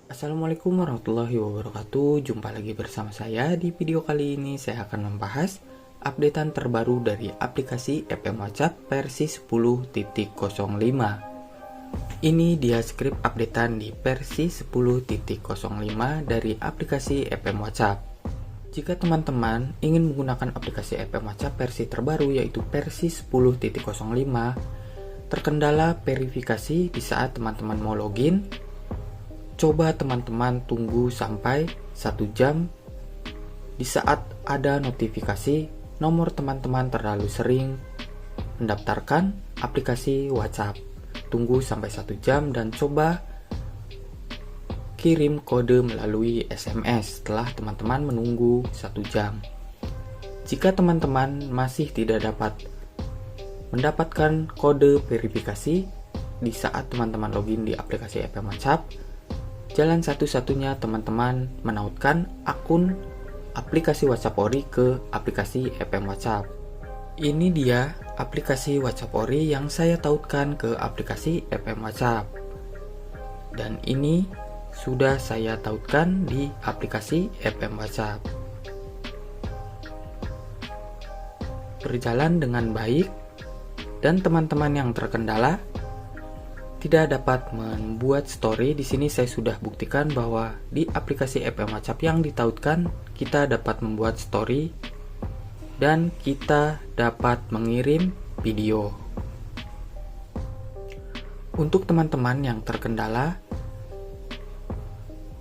Assalamualaikum warahmatullahi wabarakatuh. Jumpa lagi bersama saya. Di video kali ini saya akan membahas updatean terbaru dari aplikasi FM WhatsApp versi 10.05. Ini dia script updatean di versi 10.05 dari aplikasi FM WhatsApp. Jika teman-teman ingin menggunakan aplikasi FM WhatsApp versi terbaru yaitu versi 10.05, terkendala verifikasi di saat teman-teman mau login, coba teman-teman tunggu sampai 1 jam. Di saat ada notifikasi nomor teman-teman terlalu sering mendaftarkan aplikasi WhatsApp, tunggu sampai 1 jam dan coba kirim kode melalui SMS setelah teman-teman menunggu 1 jam. Jika teman-teman masih tidak dapat mendapatkan kode verifikasi di saat teman-teman login di aplikasi FM WhatsApp, jalan satu-satunya teman-teman menautkan akun aplikasi WhatsApp Ori ke aplikasi FM WhatsApp. Ini dia aplikasi WhatsApp Ori yang saya tautkan ke aplikasi FM WhatsApp. Dan ini sudah saya tautkan di aplikasi FM WhatsApp. Berjalan dengan baik dan teman-teman yang terkendala tidak dapat membuat story. Di sini saya sudah buktikan bahwa di aplikasi FM WhatsApp yang ditautkan kita dapat membuat story dan kita dapat mengirim video. Untuk teman-teman yang terkendala,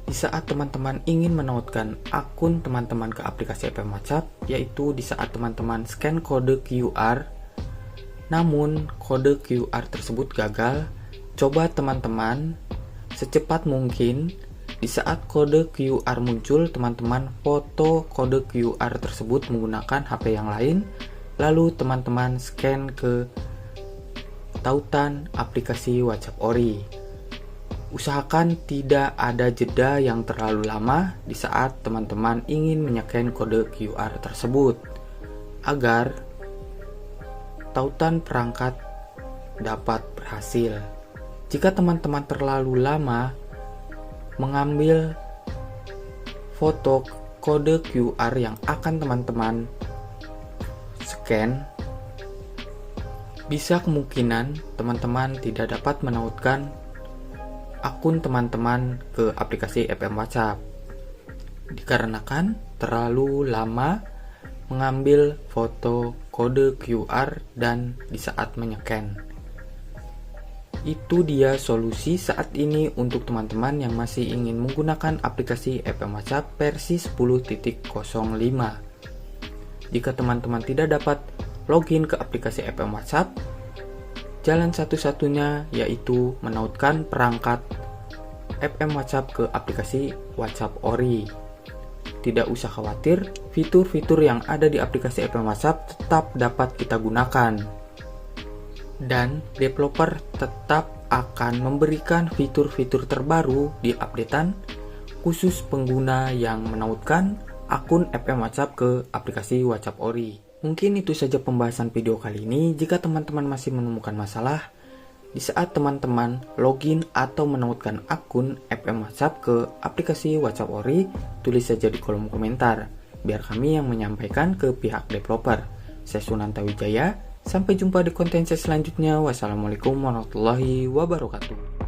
di saat teman-teman ingin menautkan akun teman-teman ke aplikasi FM WhatsApp, yaitu di saat teman-teman scan kode QR, namun kode QR tersebut gagal, coba teman-teman secepat mungkin di saat kode QR muncul, teman-teman foto kode QR tersebut menggunakan HP yang lain, lalu teman-teman scan ke tautan aplikasi WhatsApp Ori. Usahakan tidak ada jeda yang terlalu lama di saat teman-teman ingin menycan kode QR tersebut, agar tautan perangkat dapat berhasil. Jika teman-teman terlalu lama mengambil foto kode QR yang akan teman-teman scan, bisa kemungkinan teman-teman tidak dapat menautkan akun teman-teman ke aplikasi FM WhatsApp dikarenakan terlalu lama mengambil foto kode QR dan di saat menycan. Itu dia solusi saat ini untuk teman-teman yang masih ingin menggunakan aplikasi FM WhatsApp versi 10.05. Jika teman-teman tidak dapat login ke aplikasi FM WhatsApp, jalan satu-satunya yaitu menautkan perangkat FM WhatsApp ke aplikasi WhatsApp Ori. Tidak usah khawatir, fitur-fitur yang ada di aplikasi FM WhatsApp tetap dapat kita gunakan. Dan developer tetap akan memberikan fitur-fitur terbaru di updatean khusus pengguna yang menautkan akun FM WhatsApp ke aplikasi WhatsApp Ori. Mungkin itu saja pembahasan video kali ini. Jika teman-teman masih menemukan masalah di saat teman-teman login atau menautkan akun FM WhatsApp ke aplikasi WhatsApp Ori, tulis saja di kolom komentar, biar kami yang menyampaikan ke pihak developer. Saya Sunanta Wijaya. Sampai jumpa di konten saya selanjutnya. Wassalamualaikum warahmatullahi wabarakatuh.